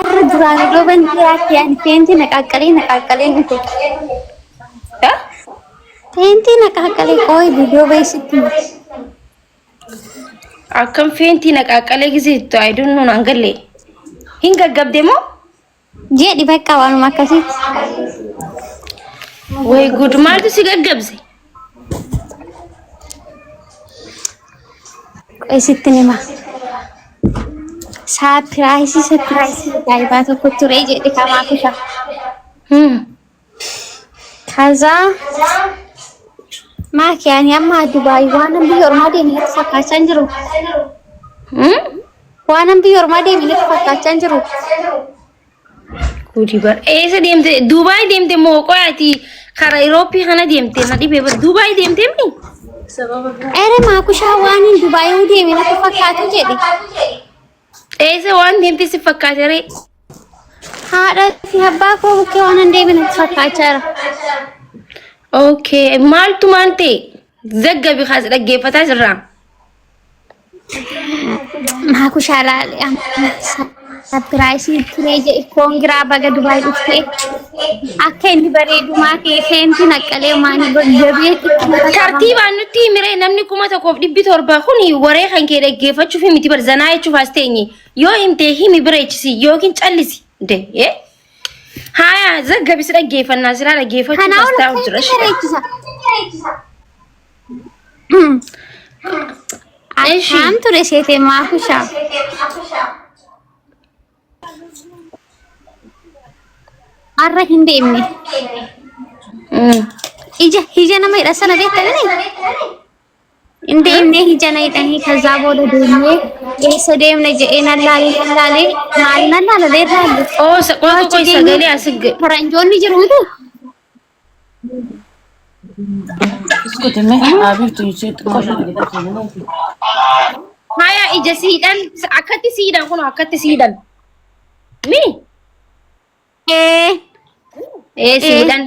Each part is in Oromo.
duraan iddoo bantii ani feentii naqaqqalee nuti. Feentii naqaqqalee qoy viidiyoo beeksitti. Akkam feentii naqaqqalee gisittu ayiduun naan galle. Hin gaggabde moo? Jedhi bakka waanuma akkasitti. Way gud maaltu si gaggabse? Qoy sitti nima. Saapiraayisii gaayibaa tokko ture jedhe kamaa kusha. Kaza makiani amma Dubai waan biyya ormaa deemee fakkaachaa jiru. Waan biyya ormaa deemee fakkaachaa jiru. Gudi bar eessa deemte? Dubai deemte moo qoyaati karaa Eurooppii kana deemte na dhibee bar Dubai deemte mi? Ere maa kushaa waan Dubai deemee natti fakkaatu jedhe. Eessa waan deemte si fakkaatere? Haadha fi abbaa koo bukkee waan deemee natti fakkaachaa jira. Okay, maaltu maante? Zaggabi kaas dhaggeeffataa jirra. Maa kushaa laale saapiraayisii ture jedhe koongiraa baga Dubai dhuftee akka inni bareedumaa ta'e feentii naqalee maanii gaggabee tartiibaan nutti miree namni 1700 kun waree kan kee dhaggeeffachuuf miti barzanaa jechuuf as teenye yoo himtee himi bireechisi yookiin callisi de haya zaggabis dhaggeeffannaa siraa dhaggeeffachuuf as taa'u jira bareechisa. Akkam ture seetee maa kushaa. Arra hin deemne. Ija nama hidha sana beektanii? Hin deemne ija na hidhanii kazaa booda deemnee eessa deemne jedhee nallaalee maal nallaalee raalle. Qoy sagalee asig. Faranjoonni jiru miti. Haya ija siidhan akkatti siidhan kun akkatti siidhan. Mi? Siidhan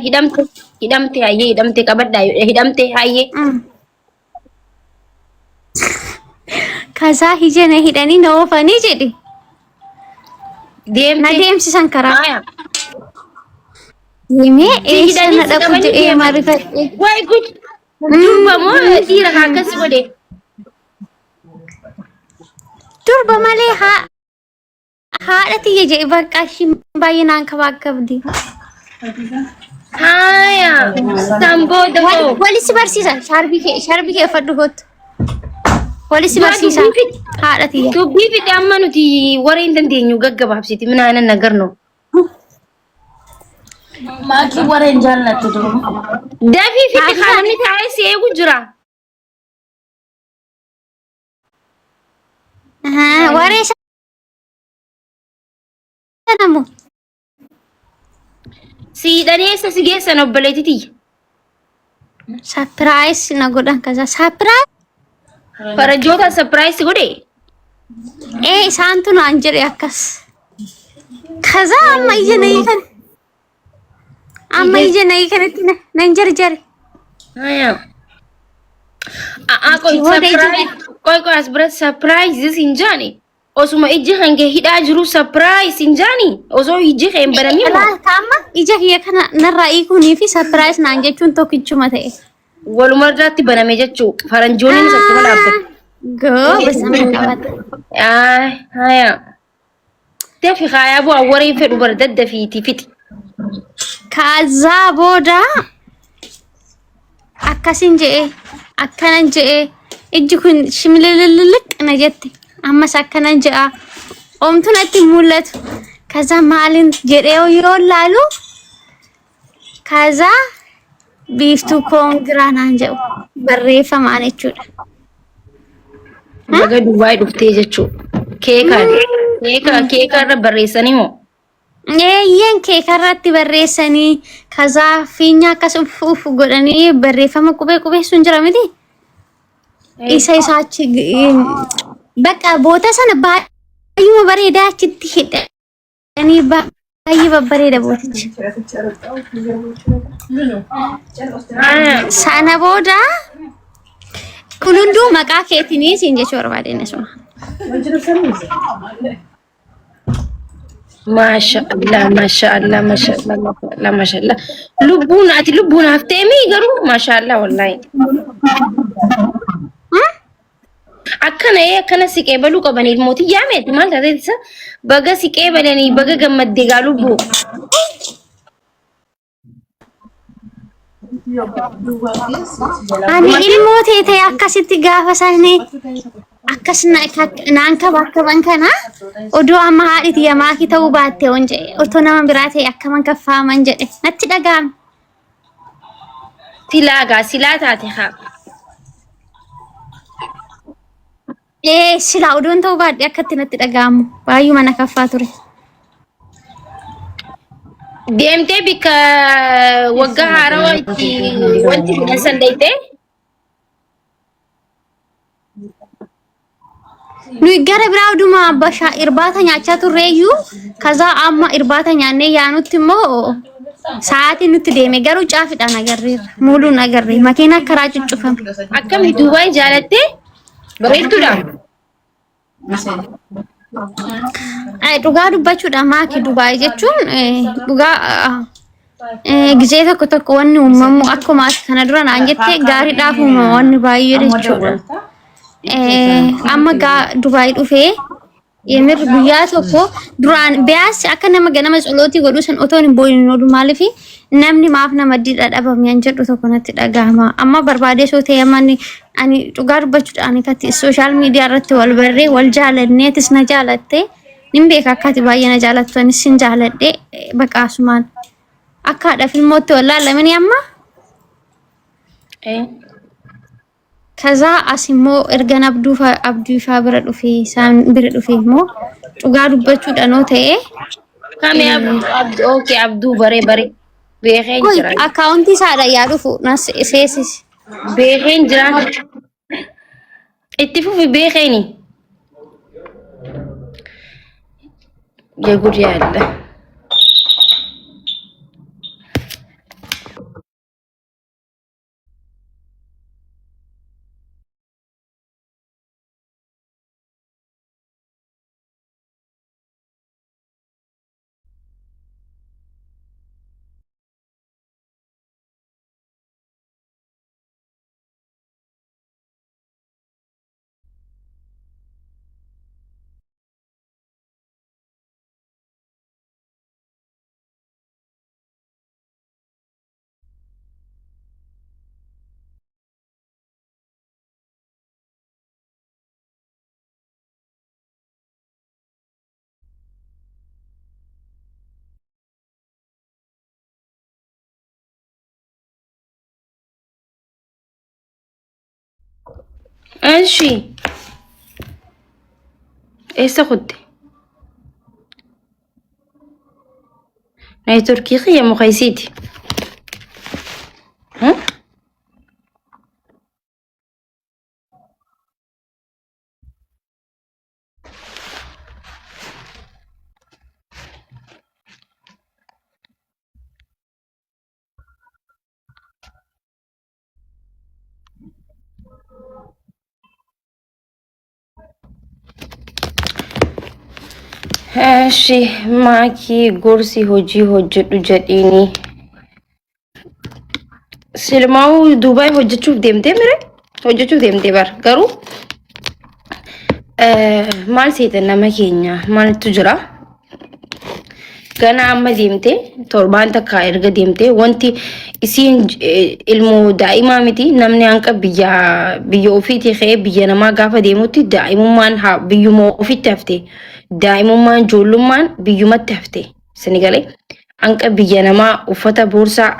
hidhamte hayyee hidhamte qabadhaa hidhamte hayyee. Kazaa ija na hidhanii na oofanii jedhe. Na deemsisan karaa. Deemee eessa na dhaqu jedhee marifadhe. Way gud. Durba moo dhiira akkas godhe? Durba malee haadha tiyya jedhe bakka isheen baay'inaan kabaakabdi. Haya sambooda hoo. Walisi barsiisa sharbii kee uffadhu kottu. Walisi barsiisa haadha tiyya. Dubbii fide amma nuti warra hin dandeenyu gaggabaabsiti minaa nan nagarno. Maaki warra hin jaallatu durba. Dafii fide kaanonni taa'ee si eegu jira. Waree sanamu. Siidhanii eessa si geessan obboleetiti? Surprise na godhan kaza surprise. Farajoota surprise godhe? Isaantu naan jedhe akkas. Kaza amma ija na hiikan. Amma ija na hiikanitti nan jarjare. Haya. Qoy as biratti surprise hin jaani. Osuma iji hange hidhaa jiru surprise hin jaani. Osoo iji kee hin banamin. Amma ija kiyya kana narraa hiikuunii fi surprise naan jechuun tokkichuma ta'e. Waluma irratti baname jechuu faranjoonni isaatti dhaabbatu. Goobasana qabata. Haya. Tefi kaayaa bu'aa warreen fedhu bara daddafiiti fiti. Kazaa booda akkasin jedhee akkanan jedhee iji kun shimilililiq na jette ammas akkanan jedha omtu natti mul'atu kaza maalin jedhee yoo laalu kaza biiftuu koongiraa naan jedhu barreeffamaan jechuudha. Baga Dubaay dhuftee jechuu keeka irra barreessanii moo? Yeeyyen keeka irratti barreessanii kaza fiinya akkas uf godhanii barreeffama qubeessuun jira miti. Isa achi bakka boota sana baay'ee bareedaa achitti hidhanii baay'ee babbareeda bootichi. Sana booda kun hunduu maqaa keetinii siin jechuu barbaadeen asuma. ما شاء الله ما شاء الله ما شاء الله ما شاء الله ما شاء الله. لبونا افتيمي قرو ما شاء الله والله. akkana akkana si qeebalu qabanii ilmooti yaameeti maal taatessa baga si qeebalanii baga gammadde gaalubu ani ilmooti ta'e akkasitti gaafa sanne akkasna naan kaban kana odoo amma haadhiti yamaaki ta'uu baatte onje otoo nama biraa ta'e akkaman kaffaaman jedhe natti dhagaame. silaa taate haa. Sila odoon ta'uu baadhee akkatti natti dhaga'amu baay'ee mana kaffaa ture. Deemtee bika waggaa haarawaa itti wanti midhasan daytee. Nuyi gara biraa oduma bashaa irbaata nyaachaa turreeyyuu kaza amma irbaata nyaannee yaanutti immoo sa'aatii nutti deeme garuu caafidhaan agarreerra muuluun agarree makiina karaa cuccufame. Akkami Duubaay jaalattee? Bareedduudha. Dhugaa dubbachuudha maaki Duubaay jechuun dhugaa gizee tokko wanni uumamu akkuma kana dura naan jette gaariidhaaf uumama wanni baay'ee jechuudha. Amma Duubaay dhufee yemir guyyaa tokko duraan biyaas akka nama ganama colootii godhu san otoo hin booyin odu maaliif namni maaf nama didha dhabame an jedhu tokko natti dhagahama. Amma barbaadee soo ta'e ani dhugaa dubbachuudhaan katti social media irratti wal barree wal jaalanneetis na jaalatte nin beeka akkati baay'ee na jaalattu anis sin jaaladhe baqaasumaan akka haadha filmootti wallaalamini amma. Kaza asimo ergan abduufa bira dhufee isaan bira dhufee immoo dhugaa dubbachuudhaan oo ta'e kami okay abduu bare beekeen jira akaawuntii isaadha yaa dhufu nas seesis beekeen jira itti fufi beekeeni የጉድ ያለ እሺ ايش اخد ناي تركي يا مقايسيتي ها እሺ ማኪ ጎርሲ ሆጂ ሆጀዱ ጀዲኒ ሲልማው ዱባይ ሆጀቹፍ ደምቴ ምረ ሆጀቹፍ ደምቴ በር ገሩ ማል ሴተና መኬኛ ማል ትጅራ ገና አመ ደምቴ ቶርባን ተካ እርገ ደምቴ ወንቲ ኢሲን ኢልሙ ዳኢማ ሚቲ ነምኒ አንቀ ብያ ኦፊት ይኸ ብየነማ ጋፈ ደሙቲ ዳኢሙማን ሀ ብዩሞ ኦፊት ተፍቴ daa'imummaan ijoollummaan biyyumatti hafte sinigalee hanqa biyya namaa uffata boorsaa